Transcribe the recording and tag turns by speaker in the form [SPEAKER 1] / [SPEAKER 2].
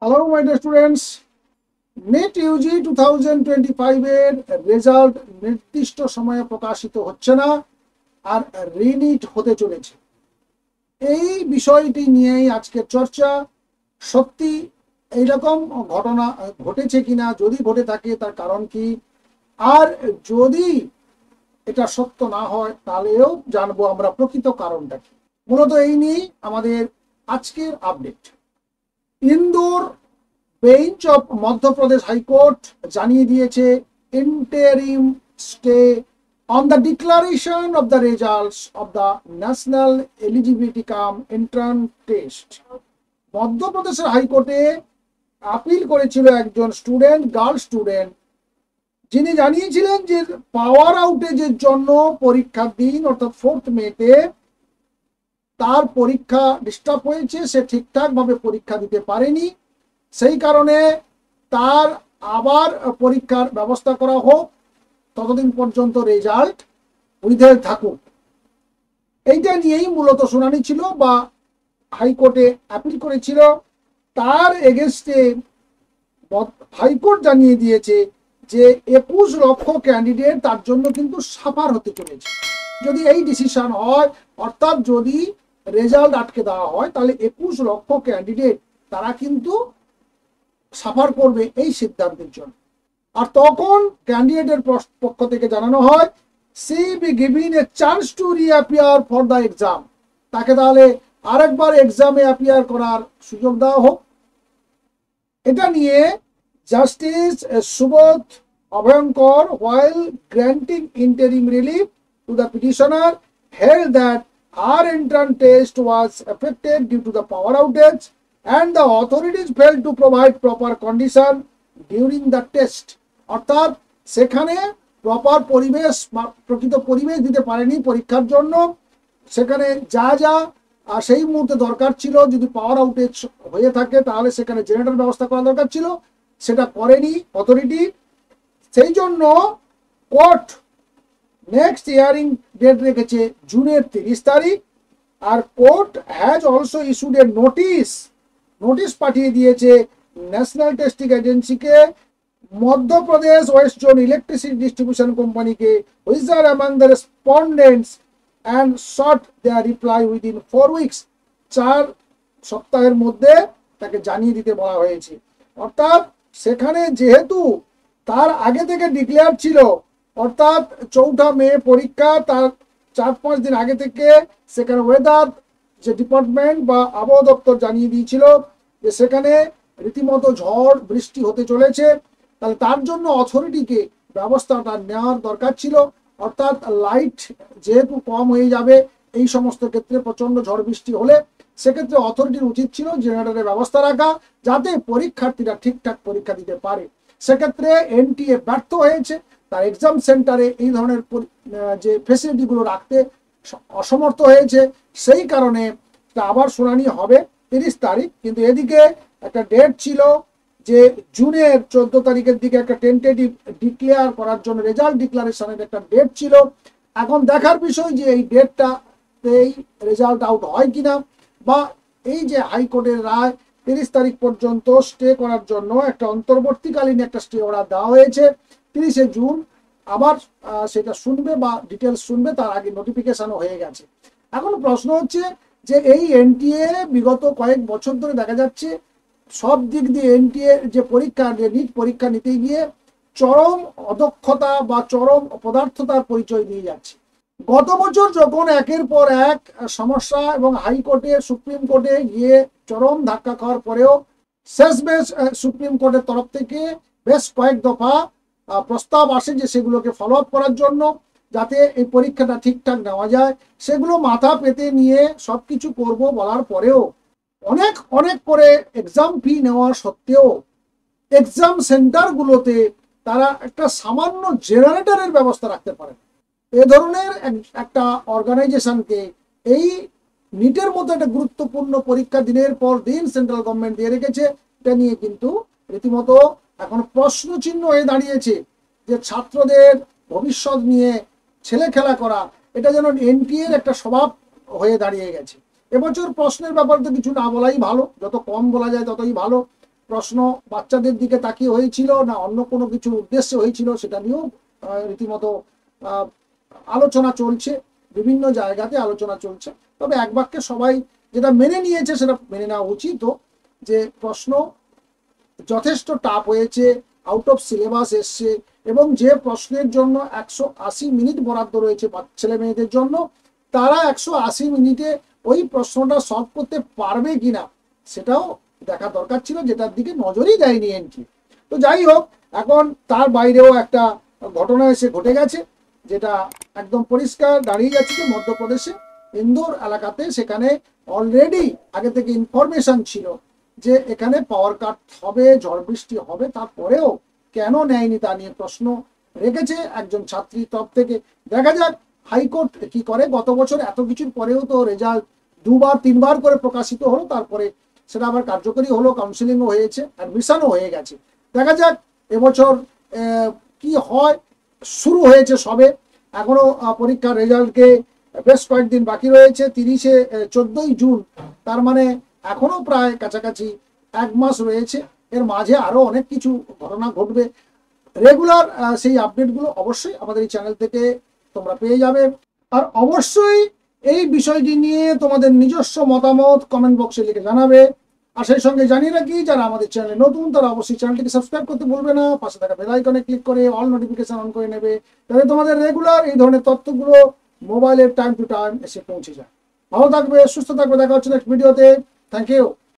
[SPEAKER 1] Hello, my dear students. NET UG 2025 এর result নির্দিষ্ট সময়ে প্রকাশিত হচ্ছে না, আর রিনিট হতে চলেছে। এই বিষয়টি নিয়েই আজকের চর্চা। সত্যি এইরকম ঘটনা ঘটেছে কিনা, যদি ঘটে থাকে তার কারণ কি, আর যদি এটা সত্য না হয় তাহলেও জানবো আমরা প্রকৃত কারণটা কি। মূলত এই নিয়েই আমাদের আজকের update. Indore bench of Madhya Pradesh high court জানিয়ে দিয়েছে interim stay on the declaration of the results of the national eligibility come entrance test. মধ্যপ্রদেশের হাইকোর্টে আপিল করেছিল একজন স্টুডেন্ট, গার্ল স্টুডেন্ট, যিনি জানিয়েছিলেন যে পাওয়ার আউটেজের জন্য পরীক্ষার দিন অর্থাৎ 4 মেতে তার পরীক্ষা ডিস্টার্ব হয়েছে, সে ঠিকঠাকভাবে পরীক্ষা দিতে পারেনি। সেই কারণে তার আবার পরীক্ষার ব্যবস্থা করা হোক, ততদিন পর্যন্ত রেজাল্ট উইথহেল্ড থাকুক। এইটা নিয়েই মূলত শুনানি ছিল বা হাইকোর্টে অ্যাপিল করেছিল। তার এগেনস্টে হাইকোর্ট জানিয়ে দিয়েছে যে 21 লক্ষ ক্যান্ডিডেট তার জন্য কিন্তু সাফার হতে চলেছে যদি এই ডিসিশন হয়, অর্থাৎ যদি রেজাল্ট আটকে দেওয়া হয়, তাহলে 21 লক্ষ ক্যান্ডিডেট তারা কিন্তু সাফার করবে এই সিদ্ধান্তের জন্য। আর তখন ক্যান্ডিডেটের পক্ষ থেকে জানানো হয় she be given a chance to reappear for the exam, তাকে তাহলে আরেকবার এক্সামে অ্যাপিয়ার করার সুযোগ দেওয়া হোক। এটা নিয়ে justice Subodh Abhyankar while granting interim relief to the petitioner held that our entrance test was affected due to the power outage and the authorities failed to provide proper condition during the test। অর্থাৎ সেখানে proper পরিবেশ, প্রকৃত পরিবেশ দিতে পারেনি পরীক্ষার জন্য। সেখানে যা যা সেই মুহূর্তে দরকার ছিল, যদি পাওয়ার আউটেজ হয়ে থাকে তাহলে সেখানে জেনারেটর ব্যবস্থা করা দরকার ছিল, সেটা করেনি অথরিটি। সেই জন্য কোর্ট নেক্সট হিয়ারিং ডেট রেখেছে জুনের 30 তারিখ। আর court has also issued a notice পাঠিয়ে দিয়েছে ন্যাশনাল টেস্টিং এজেন্সিকে, Madhya Pradesh west zone electricity distribution কোম্পানিকে, which are among the respondents and sought their reply within 4 weeks. 4 সপ্তাহের মধ্যে তাকে জানিয়ে দিতে বলা হয়েছে। অর্থাৎ সেখানে যেহেতু তার আগে থেকে ডিক্লেয়ার ছিল, অর্থাৎ 4 মে পরীক্ষা, তার 4-5 দিন আগে থেকে সেখানে ওয়েদার যে ডিপার্টমেন্ট বা আবহাওয়া দপ্তর জানিয়ে দিয়েছিল যে সেখানে রীতিমতো ঝড় বৃষ্টি হতে চলেছে, তাহলে তার জন্য অথরিটিকে ব্যবস্থাটা নেওয়ার দরকার ছিল। অর্থাৎ লাইট যেহেতু কম হয়ে যাবে এই সমস্ত ক্ষেত্রে, প্রচন্ড ঝড় বৃষ্টি হলে সেক্ষেত্রে অথরিটির উচিত ছিল জেনারেটরের ব্যবস্থা রাখা, যাতে পরীক্ষার্থীরা ঠিকঠাক পরীক্ষা দিতে পারে। সেক্ষেত্রে এনটিএ ব্যর্থ হয়েছে, তার এক্সাম সেন্টারে এই ধরনের যে ফেসিলিটিগুলো রাখতে অসমর্থ হয়েছে। সেই কারণে আবার শুনানি হবে 30 তারিখ। কিন্তু এদিকে একটা ডেট ছিল যে জুনের 14 তারিখের দিকে একটা টেন্টেটিভ ডিক্লেয়ার করার জন্য, রেজাল্ট ডিক্লারেশনের একটা ডেট ছিল। এখন দেখার বিষয় যে এই ডেটটাতেই রেজাল্ট আউট হয় কিনা, বা এই যে হাইকোর্টের রায় 30 তারিখ পর্যন্ত স্টে করার জন্য একটা অন্তর্বর্তীকালীন একটা স্টে অর্ডার দেওয়া হয়েছে। 30শে জুন আবার সেটা শুনবে বা ডিটেলস শুনবে, তার আগে নোটিফিকেশনও হয়ে গেছে। এখন প্রশ্ন হচ্ছে যে এই এনটিএ বিগত কয়েক বছর ধরে দেখা যাচ্ছে সব দিক দিয়ে এনটিএ যে পরীক্ষা, যে নিট পরীক্ষা নিতে গিয়ে চরম অদক্ষতা বা চরম অপদার্থতার পরিচয় দিয়ে যাচ্ছে। গত বছর যখন একের পর এক সমস্যা এবং হাইকোর্টে, সুপ্রিম কোর্টে গিয়ে চরম ধাক্কা খাওয়ার পরেও শেষমেশ সুপ্রিম কোর্টের তরফ থেকে বেশ কয়েক দফা প্রস্তাব আসে যে সেগুলোকে ফলো আপ করার জন্য, যাতে এই পরীক্ষাটা ঠিকঠাক নেওয়া যায়, সেগুলো মাথা পেতে নিয়ে সবকিছু করব বলার পরেও অনেক অনেক করে এক্সাম ফি নেওয়া সত্ত্বেও এক্সাম সেন্টারগুলোতে তারা একটা সামান্য জেনারেটরের ব্যবস্থা রাখতে পারে। এ ধরনের একটা অর্গানাইজেশনকে এই নিটের মতো একটা গুরুত্বপূর্ণ পরীক্ষা দিনের পর দিন সেন্ট্রাল গভর্নমেন্ট দিয়ে রেখেছে। এটা নিয়ে কিন্তু রীতিমতো এখন প্রশ্ন চিহ্ন হয়ে দাঁড়িয়েছে যে ছাত্রদের ভবিষ্যৎ নিয়ে ছেলে খেলা করা, এটা যেন এনটিএ এর একটা স্বভাব হয়ে দাঁড়িয়ে গেছে। এবছর প্রশ্নের ব্যাপারে তো কিছু না বলাই ভালো, যত কম বলা যায় ততই ভালো। প্রশ্ন বাচ্চাদের দিকে তাকিয়ে হয়েছিল না অন্য কোনো কিছু উদ্দেশ্যে হয়েছিল সেটা নিয়েও রীতিমতো আলোচনা চলছে, বিভিন্ন জায়গাতে আলোচনা চলছে। তবে এক বাক্যে সবাই যেটা মেনে নিয়েছে সেটা মেনে নেওয়া উচিত, যে প্রশ্ন যথেষ্ট টাফ হয়েছে, আউট অফ সিলেবাস এসছে, এবং যে প্রশ্নের জন্য 180 মিনিট বরাদ্দ রয়েছে ছেলে মেয়েদের জন্য, তারা 180 মিনিটে ওই প্রশ্নটা সলভ করতে পারবে কিনা সেটাও দেখা দরকার ছিল, যেটার দিকে নজরই দেয়নি এনটি। তো যাই হোক, এখন তার বাইরেও একটা ঘটনা এসে ঘটে গেছে, যেটা একদম পরিষ্কার দাঁড়িয়ে যাচ্ছে যে মধ্যপ্রদেশে ইন্দোর এলাকাতে, সেখানে অলরেডি আগে থেকে ইনফরমেশন ছিল যে এখানে পাওয়ার কাট হবে, ঝড় বৃষ্টি হবে, তারপরেও কেন নেয়নি তা নিয়ে প্রশ্ন রেখেছে একজন ছাত্রীর তরফ থেকে। দেখা যাক হাইকোর্ট কি করে। গত বছর এত কিছুর পরেও তো রেজাল্ট 2-3বার করে প্রকাশিত হলো, তারপরে সেটা আবার কার্যকরী হলো, কাউন্সিলিংও হয়েছে, অ্যাডমিশনও হয়ে গেছে। দেখা যাক এবছর কি হয়। শুরু হয়েছে সবে, এখনো পরীক্ষার রেজাল্টকে বেশ কয়েকদিন বাকি রয়েছে, 14ই জুন, তার মানে এখনো প্রায় কাছাকাছি 1 মাস রয়েছে। এর মাঝে আরো অনেক কিছু ঘটনা ঘটবে। রেগুলার সেই আপডেটগুলো অবশ্যই আমাদের এই চ্যানেল থেকে তোমরা পেয়ে যাবে। আর অবশ্যই এই বিষয়টি নিয়ে তোমাদের নিজস্ব মতামত কমেন্ট বক্সে লিখে জানাবে। আর সেই সঙ্গে জানিয়ে রাখি, যারা আমাদের চ্যানেলে নতুন তারা অবশ্যই চ্যানেলটিকে সাবস্ক্রাইব করতে ভুলবে না, পাশে থাকা বেল আইকনে ক্লিক করে অল নোটিফিকেশন অন করে নেবে, তাহলে তোমাদের রেগুলার এই ধরনের তথ্যগুলো মোবাইলের টাইম টু টাইম এসে পৌঁছে যায়। ভালো থাকবে, সুস্থ থাকবে, দেখা হচ্ছে নেক্সট ভিডিওতে। Thank you.